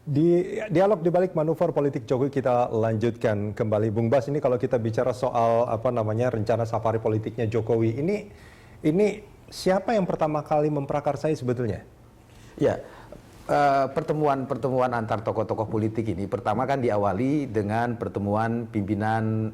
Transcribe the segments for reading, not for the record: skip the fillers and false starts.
Di dialog di balik manuver politik Jokowi kita lanjutkan kembali. Bung Bas, ini kalau kita bicara soal rencana safari politiknya Jokowi, ini siapa yang pertama kali memprakarsai sebetulnya? Ya, pertemuan antar tokoh-tokoh politik ini pertama kan diawali dengan pertemuan pimpinan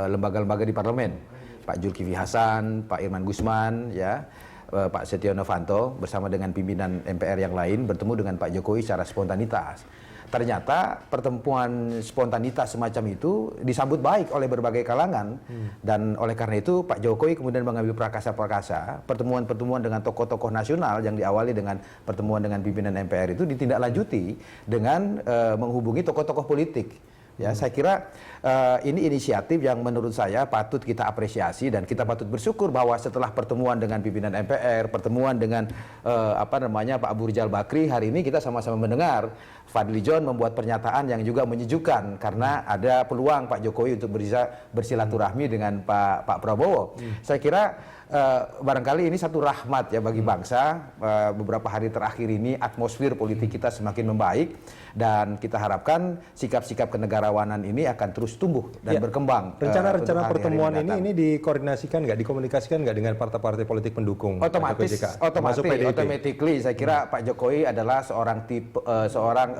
lembaga-lembaga di parlemen, Pak Zulkifli Hasan, Pak Irman Gusman, ya. Pak Setia Novanto bersama dengan pimpinan MPR yang lain bertemu dengan Pak Jokowi secara spontanitas. Ternyata pertemuan spontanitas semacam itu disambut baik oleh berbagai kalangan dan oleh karena itu Pak Jokowi kemudian mengambil prakasa-prakasa pertemuan-pertemuan dengan tokoh-tokoh nasional yang diawali dengan pertemuan dengan pimpinan MPR itu ditindaklanjuti dengan menghubungi tokoh-tokoh politik. Ya, saya kira ini inisiatif yang menurut saya patut kita apresiasi dan kita patut bersyukur bahwa setelah pertemuan dengan pimpinan MPR, pertemuan dengan Pak Abu Rizal Bakri, hari ini kita sama-sama mendengar Fadli John membuat pernyataan yang juga menyejukkan karena ada peluang Pak Jokowi untuk bisa bersilaturahmi dengan Pak Prabowo. Saya kira barangkali ini satu rahmat ya bagi bangsa. Beberapa hari terakhir ini atmosfer politik kita semakin membaik dan kita harapkan sikap-sikap kenegarawanan ini akan terus tumbuh dan berkembang. Rencana pertemuan ini dikoordinasikan nggak, dikomunikasikan nggak dengan partai-partai politik pendukung? Otomatis, automatically saya kira Pak Jokowi adalah seorang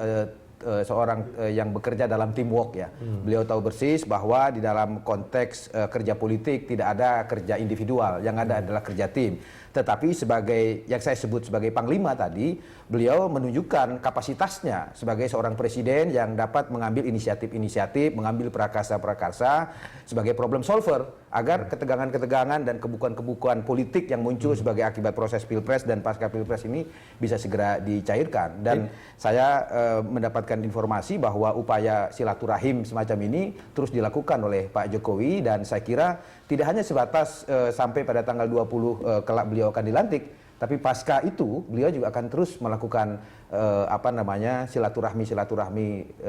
yang bekerja dalam teamwork ya. Beliau tahu persis bahwa di dalam konteks kerja politik tidak ada kerja individual, yang ada adalah kerja tim. Tetapi sebagai yang saya sebut sebagai panglima tadi, beliau menunjukkan kapasitasnya sebagai seorang presiden yang dapat mengambil inisiatif, mengambil prakarsa-prakarsa sebagai problem solver agar ketegangan-ketegangan dan kebukuan-kebukuan politik yang muncul sebagai akibat proses Pilpres dan pasca Pilpres ini bisa segera dicairkan. Dan saya mendapatkan informasi bahwa upaya silaturahim semacam ini terus dilakukan oleh Pak Jokowi dan saya kira tidak hanya sebatas sampai pada tanggal 20 kelak beliau akan dilantik, tapi pasca itu beliau juga akan terus melakukan silaturahmi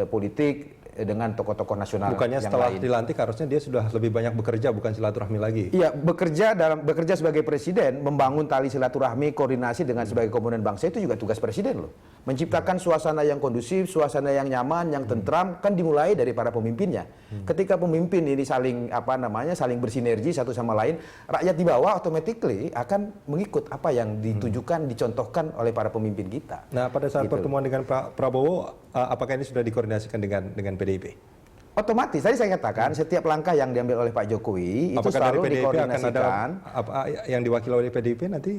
politik dengan tokoh-tokoh nasional. Bukannya yang setelah lain. Dilantik harusnya dia sudah lebih banyak bekerja, bukan silaturahmi lagi? Iya, bekerja sebagai presiden, membangun tali silaturahmi, koordinasi dengan sebagai komponen bangsa itu juga tugas presiden loh. Menciptakan suasana yang kondusif, suasana yang nyaman, yang tentram kan dimulai dari para pemimpinnya. Ketika pemimpin ini saling bersinergi satu sama lain, rakyat di bawah automatically akan mengikut apa yang ditujukan, dicontohkan oleh para pemimpin kita. Nah, pada saat pertemuan dengan Pak Prabowo, apakah ini sudah dikoordinasikan dengan PDIP? Otomatis, tadi saya katakan setiap langkah yang diambil oleh Pak Jokowi itu selalu dari PDIP dikoordinasikan. Akan ada yang diwakili oleh PDIP nanti?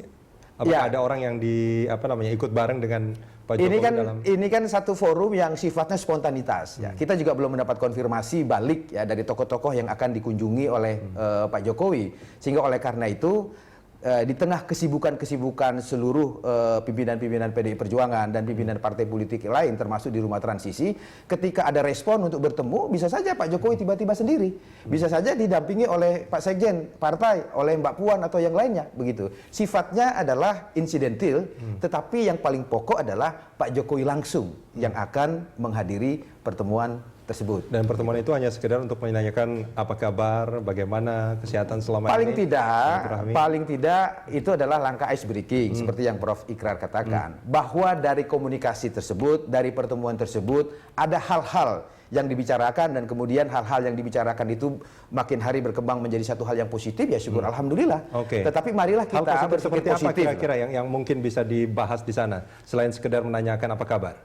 Apakah ada orang yang ikut bareng dengan Pak Jokowi ini kan satu forum yang sifatnya spontanitas. Ya. Kita juga belum mendapat konfirmasi balik ya dari tokoh-tokoh yang akan dikunjungi oleh Pak Jokowi. Sehingga oleh karena itu di tengah kesibukan seluruh pimpinan-pimpinan PDI Perjuangan dan pimpinan partai politik lain termasuk di rumah transisi, ketika ada respon untuk bertemu, bisa saja Pak Jokowi tiba-tiba sendiri, bisa saja didampingi oleh Pak Sekjen partai, oleh Mbak Puan atau yang lainnya, begitu. Sifatnya adalah insidentil, tetapi yang paling pokok adalah Pak Jokowi langsung yang akan menghadiri pertemuan tersebut. Dan pertemuan itu hanya sekedar untuk menanyakan apa kabar, bagaimana kesehatan selama ini? Paling tidak itu adalah langkah ice breaking seperti yang Prof. Ikrar katakan. Bahwa dari komunikasi tersebut, dari pertemuan tersebut ada hal-hal yang dibicarakan dan kemudian hal-hal yang dibicarakan itu makin hari berkembang menjadi satu hal yang positif ya syukur alhamdulillah. Tetapi marilah kita berpikir positif. Apa kira-kira yang mungkin bisa dibahas di sana selain sekedar menanyakan apa kabar?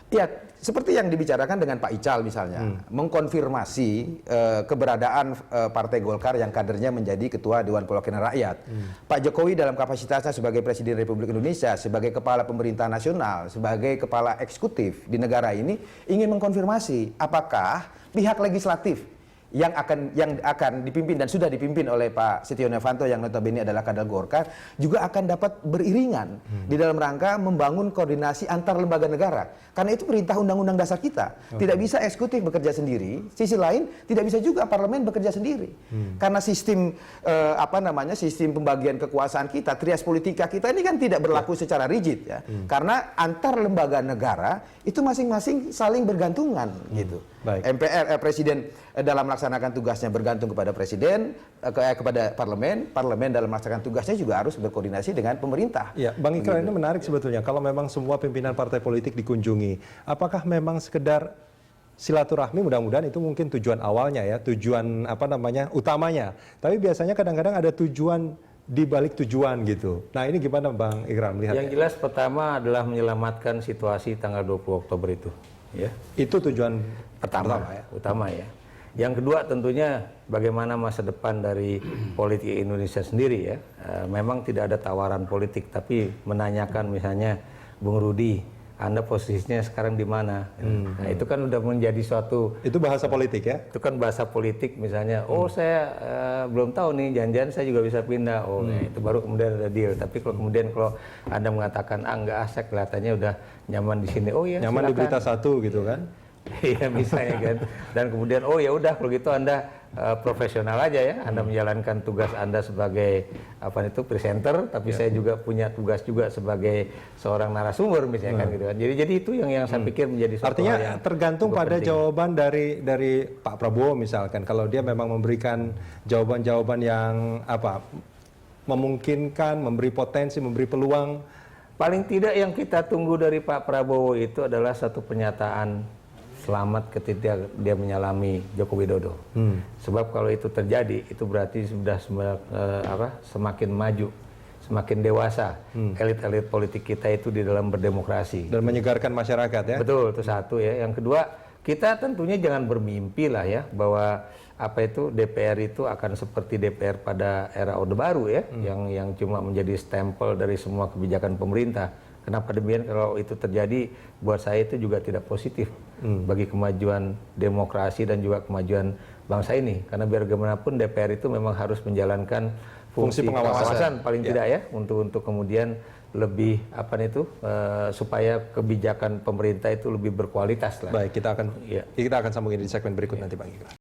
Ya, seperti yang dibicarakan dengan Pak Ical misalnya, mengkonfirmasi keberadaan Partai Golkar yang kadernya menjadi Ketua Dewan Perwakilan Rakyat. Pak Jokowi dalam kapasitasnya sebagai Presiden Republik Indonesia, sebagai Kepala Pemerintah Nasional, sebagai Kepala Eksekutif di negara ini, ingin mengkonfirmasi apakah pihak legislatif yang akan dipimpin dan sudah dipimpin oleh Pak Setia Novanto yang notabene adalah kader Golkar juga akan dapat beriringan di dalam rangka membangun koordinasi antar lembaga negara. Karena itu perintah Undang-Undang Dasar kita. Tidak bisa eksekutif bekerja sendiri, sisi lain tidak bisa juga parlemen bekerja sendiri. Karena sistem sistem pembagian kekuasaan kita, trias politika kita ini kan tidak berlaku secara rigid ya. Karena antar lembaga negara itu masing-masing saling bergantungan gitu. Baik. Presiden dalam melaksanakan tugasnya bergantung kepada presiden, kepada parlemen, parlemen dalam melaksanakan tugasnya juga harus berkoordinasi dengan pemerintah. Ya, Bang Ikrar, ini menarik sebetulnya. Kalau memang semua pimpinan partai politik dikunjungi, apakah memang sekedar silaturahmi? Mudah-mudahan itu mungkin tujuan awalnya ya, tujuan utamanya. Tapi biasanya kadang-kadang ada tujuan di balik tujuan gitu. Nah, ini gimana Bang Ikrar melihatnya? Yang jelas pertama adalah menyelamatkan situasi tanggal 20 Oktober itu, ya. Itu tujuan Pertama ya. Utama ya. Yang kedua tentunya bagaimana masa depan dari politik Indonesia sendiri ya. Memang tidak ada tawaran politik, tapi menanyakan misalnya Bung Rudi, Anda posisinya sekarang di mana? Nah, itu kan udah menjadi suatu... Itu bahasa politik ya? Itu kan bahasa politik misalnya, oh saya belum tahu nih, jangan-jangan saya juga bisa pindah. Oh, ya, itu baru kemudian ada deal. Tapi kalau kemudian kalau Anda mengatakan, enggak, saya kelihatannya udah nyaman di sini. Oh ya, nyaman silakan. Di Berita Satu gitu kan? Iya misalnya kan. Dan kemudian, oh ya udah kalau gitu Anda profesional aja ya. Anda menjalankan tugas Anda sebagai presenter, tapi saya juga punya tugas juga sebagai seorang narasumber misalnya kan gitu kan. Jadi itu yang saya pikir menjadi suatu Artinya hal yang tergantung cukup pada penting. jawaban dari Pak Prabowo misalkan. Kalau dia memang memberikan jawaban-jawaban yang memungkinkan, memberi potensi, memberi peluang. Paling tidak yang kita tunggu dari Pak Prabowo itu adalah satu pernyataan selamat ketika dia menyalami Joko Widodo. Sebab kalau itu terjadi, itu berarti sudah semakin maju, semakin dewasa elit-elit politik kita itu di dalam berdemokrasi. Dan menyegarkan masyarakat ya? Betul, itu satu ya. Yang kedua, kita tentunya jangan bermimpi lah ya bahwa DPR itu akan seperti DPR pada era Orde Baru ya, yang cuma menjadi stempel dari semua kebijakan pemerintah. Kenapa demikian? Kalau itu terjadi, buat saya itu juga tidak positif bagi kemajuan demokrasi dan juga kemajuan bangsa ini. Karena biar bagaimanapun DPR itu memang harus menjalankan fungsi pengawasan paling tidak ya, untuk kemudian lebih supaya kebijakan pemerintah itu lebih berkualitas lah. Baik, kita akan sambungin di segmen berikut nanti Bang Ikrar.